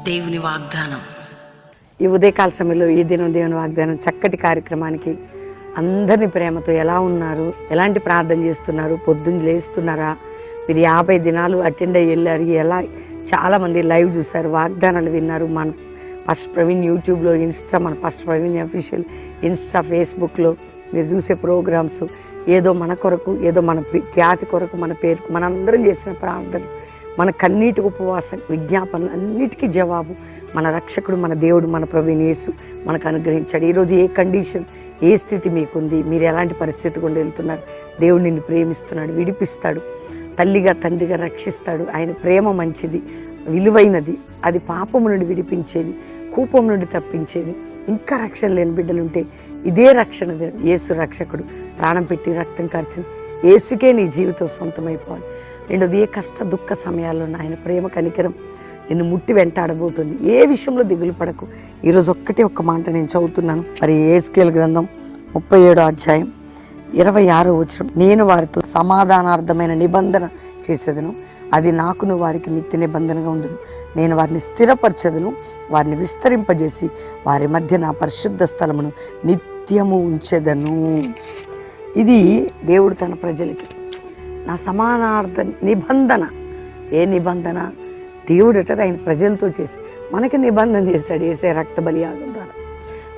దేవుని వాగ్దానం. ఈ ఉదయకాల సమయంలో ఈ దినం దేవుని వాగ్దానం చక్కటి కార్యక్రమానికి అందరినీ ప్రేమతో ఎలా ఉన్నారు, ఎలాంటి ప్రార్థన చేస్తున్నారు, పొద్దున్న లేస్తున్నారా, మీరు 50 దినాలు అటెండ్ అయ్యి వెళ్ళారు, ఎలా చాలామంది లైవ్ చూశారు, వాగ్దానాలు విన్నారు. మన ఫస్ట్ ప్రవీణ్ యూట్యూబ్లో, మన ఫస్ట్ ప్రవీణ్ అఫీషియల్ ఫేస్బుక్లో మీరు చూసే ప్రోగ్రామ్స్, ఏదో మన కొరకు, ఏదో మన ఖ్యాతి కొరకు, మన పేరు, మనందరం చేసిన ప్రార్థన, మన కన్నీటి ఉపవాసం, విజ్ఞాపనలు అన్నిటికీ జవాబు మన రక్షకుడు, మన దేవుడు, మన ప్రభువైన యేసు మనకు అనుగ్రహించాడు. ఈరోజు ఏ కండిషన్, ఏ స్థితి మీకుంది, మీరు ఎలాంటి పరిస్థితి గుండా వెళ్తున్నారు, దేవుడు నిన్ను ప్రేమిస్తున్నాడు, విడిపిస్తాడు, తల్లిగా తండ్రిగా రక్షిస్తాడు. ఆయన ప్రేమ మంచిది, విలువైనది, అది పాపము నుండి విడిపించేది, కూపం నుండి తప్పించేది. ఇంకా రక్షణ లేని బిడ్డలుంటే ఇదే రక్షణ దినం. యేసు రక్షకుడు ప్రాణం పెట్టి రక్తం కార్చిన యేసుకే నీ జీవితం సొంతమైపోవాలి. రెండోది, ఏ కష్ట దుఃఖ సమయాల్లో ఆయన ప్రేమ కనికరం నిన్ను ముట్టి వెంటాడబోతుంది. ఏ విషయంలో దిగులు పడకు. ఈరోజు ఒక్క మాట నేను చదువుతున్నాను. మరి యేస్కేలు గ్రంథం 37వ అధ్యాయం 26వ వచనం, నేను వారితో సమాధానార్థమైన నిబంధన చేసేదను, అది నాకును వారికి నిత్య నిబంధనగా ఉండును. నేను వారిని స్థిరపరచెదను, వారిని విస్తరింపజేసి వారి మధ్య నా పరిశుద్ధ స్థలమును నిత్యము ఉంచెదను. ఇది దేవుడు తన ప్రజలకి నా సమానార్థ నిబంధన. ఏ నిబంధన? దేవుడట ఆయన ప్రజలతో చేసి మనకి నిబంధన చేశాడు. యేసే రక్త బలియాగం ద్వారా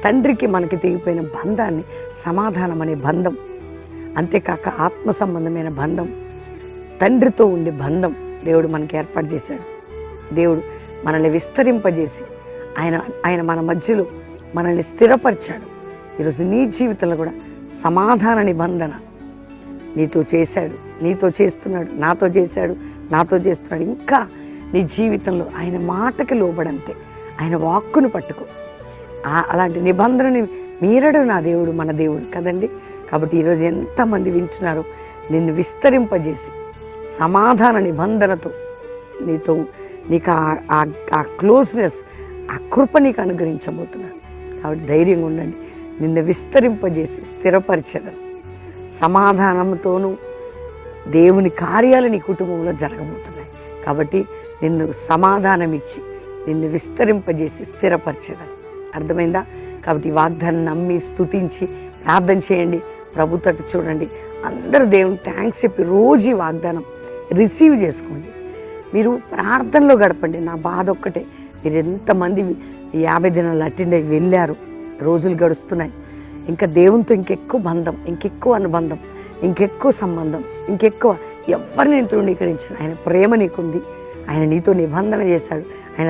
తండ్రికి మనకి తెగిపోయిన బంధాన్ని, సమాధానం అనే బంధం, అంతేకాక ఆత్మ సంబంధమైన బంధం, తండ్రితో ఉండే బంధం దేవుడు మనకి ఏర్పాటు చేశాడు. దేవుడు మనల్ని విస్తరింపజేసి ఆయన మన మధ్యలో మనల్ని స్థిరపరిచాడు. ఈరోజు నీ జీవితంలో కూడా సమాధాన నిబంధన నీతో చేశాడు, నీతో చేస్తున్నాడు, నాతో చేశాడు, నాతో చేస్తున్నాడు. ఇంకా నీ జీవితంలో ఆయన మాటకి లోబడంతే, ఆయన వాక్కును పట్టుకో. అలాంటి నిబంధనని మీరడు నా దేవుడు, మన దేవుడు కదండి. కాబట్టి ఈరోజు ఎంతమంది వింటున్నారో, నిన్ను విస్తరింపజేసి సమాధాన నిబంధనతో నీకు ఆ క్లోజ్నెస్, ఆ కృప నీకు అనుగ్రహించబోతున్నాడు. కాబట్టి ధైర్యంగా ఉండండి. నిన్ను విస్తరింపజేసి స్థిరపరిచెదను. సమాధానంతోనూ దేవుని కార్యాలు నీ కుటుంబంలో జరగబోతున్నాయి. కాబట్టి నిన్ను సమాధానం ఇచ్చి నిన్ను విస్తరింపజేసి స్థిరపరిచెదను. అర్థమైందా? కాబట్టి ఈ వాగ్దాన్ని నమ్మి స్తుతించి ప్రార్థన చేయండి. ప్రభు తట్టు చూడండి. అందరూ దేవుని థ్యాంక్స్ చెప్పి రోజు ఈ వాగ్దానం రిసీవ్ చేసుకోండి. మీరు ప్రార్థనలో గడపండి. నా బాధ ఒక్కటే, మీరు ఎంతమంది 50 దినాలు అటెండ్ అయ్యి వెళ్ళారు, రోజులు గడుస్తున్నాయి. ఇంకా దేవునితో ఇంకెక్కువ బంధం, ఇంకెక్కువ అనుబంధం, ఇంకెక్కువ సంబంధం, ఇంకెక్కువ ఎవరిని తృణీకరించిన ఆయన ప్రేమ నీకుంది. ఆయన నీతో నిబంధన చేశాడు.